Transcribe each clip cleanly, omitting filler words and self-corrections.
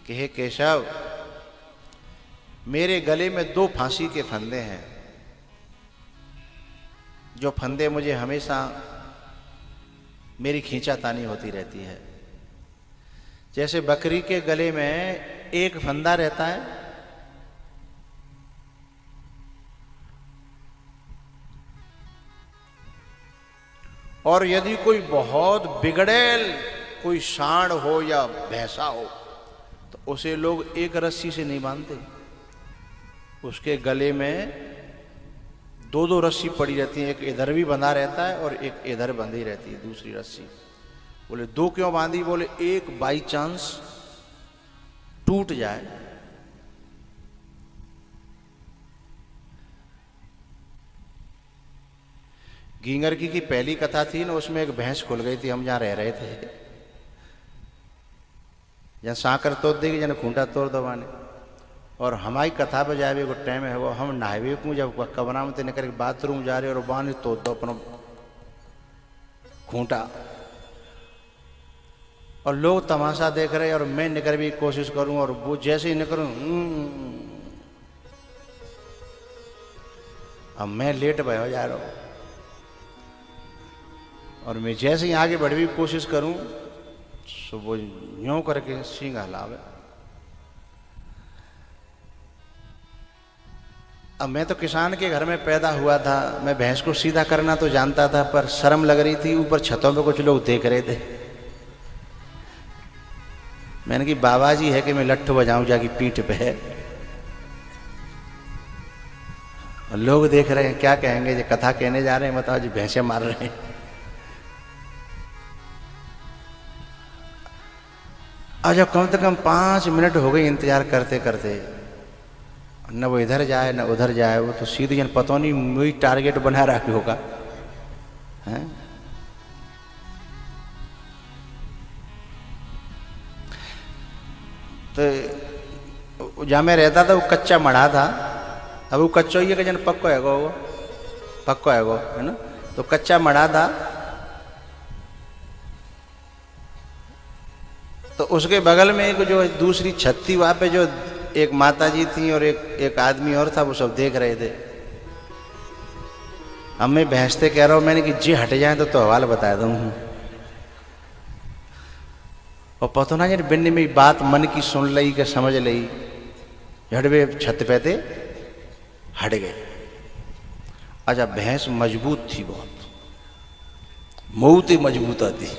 कि हे केशव, मेरे गले में 2 फांसी के फंदे हैं, जो फंदे मुझे हमेशा मेरी खींचातानी होती रहती है। जैसे बकरी के गले में एक फंदा रहता है, और यदि कोई बहुत बिगड़ेल कोई सांड हो या भैंसा हो तो उसे लोग एक रस्सी से नहीं बांधते, उसके गले में 2-2 रस्सी पड़ी रहती है, एक इधर भी बंधा रहता है और एक इधर बंधी रहती है दूसरी रस्सी। बोले 2 क्यों बांधी? बोले एक बाई चांस टूट जाए गींगरकी की पहली कथा थी ना, उसमें एक भैंस खुल गई थी। हम जहाँ रह रहे थे, जहाँ सांकर तोड़ देगी, जहाँ खूंटा तोड़ दबाने, और हमारी कथा पे जाए भी टाइम है वो, हम नहावे को जब कबरा में निकल के बाथरूम जा रहे और बांध तोड़ दो अपना खूंटा, और लोग तमाशा देख रहे और मैं निकल भी कोशिश करूं, और वो जैसे ही निकलूं अब मैं लेट भयो जा रहा हूं, और मैं जैसे ही आगे बढ़ भी कोशिश करूं तो वो यूं करके सींग हलावे। अब मैं तो किसान के घर में पैदा हुआ था, मैं भैंस को सीधा करना तो जानता था, पर शर्म लग रही थी। ऊपर छतों पे कुछ लोग देख रहे थे, मैंने कि बाबा जी है कि मैं लट्ठू बजाऊं जाके पीठ पे है, और लोग देख रहे हैं, क्या कहेंगे, जो कथा कहने जा रहे हैं, बताओ जी भैंसे मार रहे हैं। और जब कम से कम 5 मिनट हो गए इंतजार करते करते, न वो इधर जाए न उधर जाए, वो तो सीधे जन पता नहीं वही टारगेट बना रखी होगा है। तो जहाँ मैं रहता था वो कच्चा मढ़ा था, अब वो कच्चा ही है कि जन पक्को है वो, पक्को है वो, है ना। तो कच्चा मढ़ा था, तो उसके बगल में एक जो दूसरी छत थी, वहाँ पे जो एक माता जी थी और एक आदमी और था, वो सब देख रहे थे। अब मैं भैंसते कह रहा हूँ, मैंने कि जी हट जाए तो हवाल बता दूँ, और पता ना यार बिन्नी में बात मन की सुन लई के समझ लई, झड़वे छत पे थे, हट गए। अच्छा, भैंस मजबूत थी बहुत, बहुत ही मजबूत थी।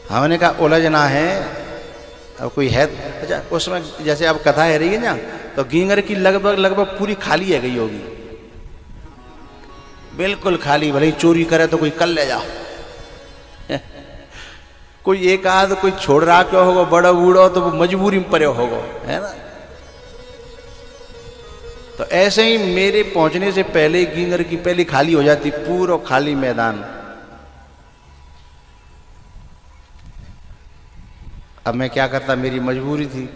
हमने कहा उलझना है, अब कोई है। अच्छा, उसमें जैसे अब कथा है रही है ना, तो गींगर की लगभग पूरी खाली है गई होगी, बिल्कुल खाली। भले ही चोरी करे तो कोई कर ले जाओ कोई एक आध कोई छोड़ रहा क्यों होगा, बड़ा बूढ़ा तो वो मजबूरी में परे होगा, है ना। तो ऐसे ही मेरे पहुंचने से पहले गींगर की पहली खाली हो जाती, पूरा खाली मैदान। अब मैं क्या करता, मेरी मजबूरी थी,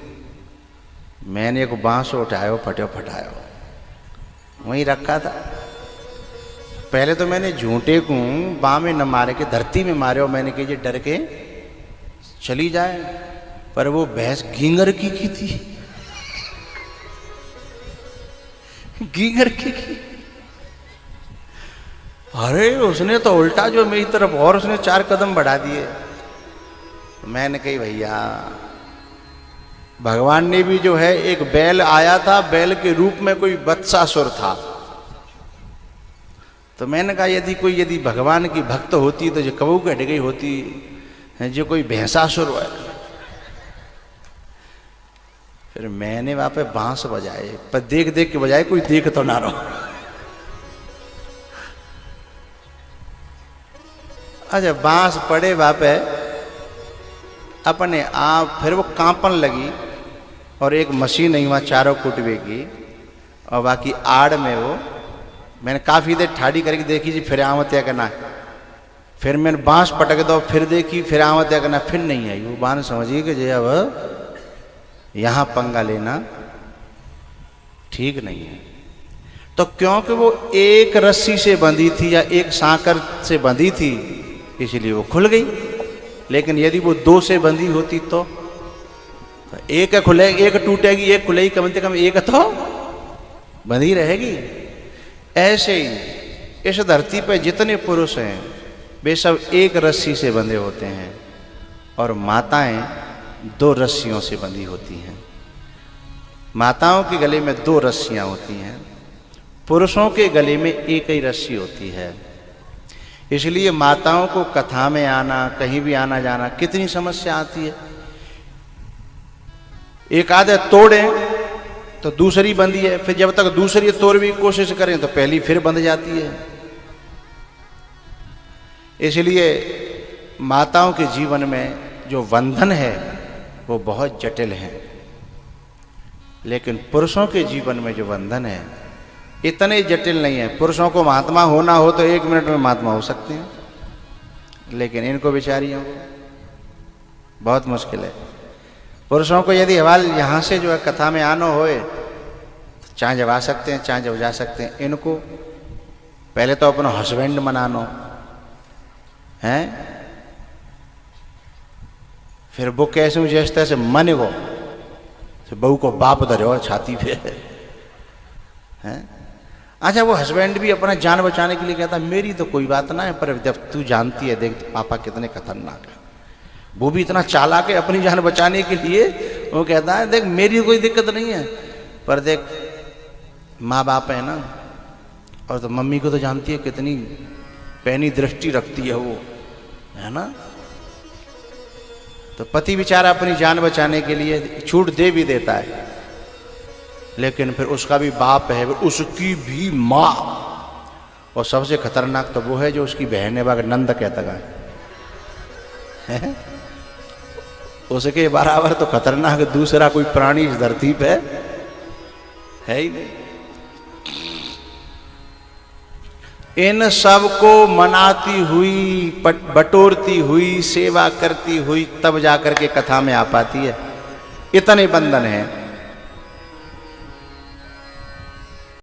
मैंने एक बांस उठाया, फटाया वहीं रखा था। पहले तो मैंने झूठे को बाँ में न मारे के धरती में मारे, और मैंने कही डर के चली जाए, पर वो भैंस गींगर की थी गींगर की। अरे उसने तो उल्टा जो मेरी तरफ और उसने 4 कदम बढ़ा दिए। मैंने कही भैया, भगवान ने भी जो है, एक बैल आया था, बैल के रूप में कोई वत्सासुर था। तो मैंने कहा यदि भगवान की भक्त होती तो जो कबू कट गई होती है, जो कोई भैंसासुर है। फिर मैंने वहां पे बांस बजाए, पर देख देख के बजाए, कोई देख तो ना रहो। अच्छा, बांस पड़े वहां पे अपने आप, फिर वो कांपन लगी, और एक मशीन आई वहाँ चारों कुटवे की, और बाकी आड़ में वो मैंने काफ़ी देर ठाड़ी करके देखी जी, फिर आवत या करना, फिर मैंने बांस पटक दो, फिर देखी, फिर आवत या करना, फिर नहीं आई। वो बांस समझिए कि जो अब यहाँ पंगा लेना ठीक नहीं है। तो क्योंकि वो एक रस्सी से बंधी थी या एक सांकर से बंधी थी, इसलिए वो खुल गई। लेकिन यदि वो दो से बंधी होती तो एक खुले, एक टूटेगी, एक खुलेगी, कम से कम एक तो बंधी रहेगी। ऐसे ही इस धरती पर जितने पुरुष हैं वे सब एक रस्सी से बंधे होते हैं और माताएं दो रस्सियों से बंधी होती हैं। माताओं के गले में दो रस्सियां होती हैं, पुरुषों के गले में एक ही रस्सी होती है। इसलिए माताओं को कथा में आना, कहीं भी आना जाना कितनी समस्या आती है। एक आधे तोड़े तो दूसरी बंधी है, फिर जब तक दूसरी तोड़ने की कोशिश करें तो पहली फिर बंध जाती है। इसलिए माताओं के जीवन में जो बंधन है वो बहुत जटिल है, लेकिन पुरुषों के जीवन में जो बंधन है इतने जटिल नहीं है। पुरुषों को महात्मा होना हो तो 1 मिनट में महात्मा हो सकते हैं, लेकिन इनको बेचारियों को बहुत मुश्किल है। पुरुषों को यदि हवाल यहाँ से जो है कथा में आना होए तो चाहे जब आ सकते हैं, चाहे जब जा सकते हैं। इनको पहले तो अपना हस्बैंड मनानो है, फिर वो कैसे जैसे तैसे मन गो तो बहू को बाप धरो छाती पे है। अच्छा, वो हस्बैंड भी अपना जान बचाने के लिए कहता मेरी तो कोई बात ना है, पर जब तू जानती है, देख पापा कितने खतरनाक है, वो भी इतना चालाक है अपनी जान बचाने के लिए। वो कहता है देख मेरी कोई दिक्कत नहीं है, पर देख माँ बाप है ना, और तो मम्मी को तो जानती है कितनी पैनी दृष्टि रखती है वो, है ना। तो पति बेचारा अपनी जान बचाने के लिए छूट दे भी देता है, लेकिन फिर उसका भी बाप है, उसकी भी माँ, और सबसे खतरनाक तो वो है जो उसकी बहन है, नंद कहता है। उसके बराबर तो खतरनाक दूसरा कोई प्राणी इस धरती पे है ही नहीं। इन सब को मनाती हुई, बटोरती हुई, सेवा करती हुई तब जाकर के कथा में आ पाती है। इतने बंधन है।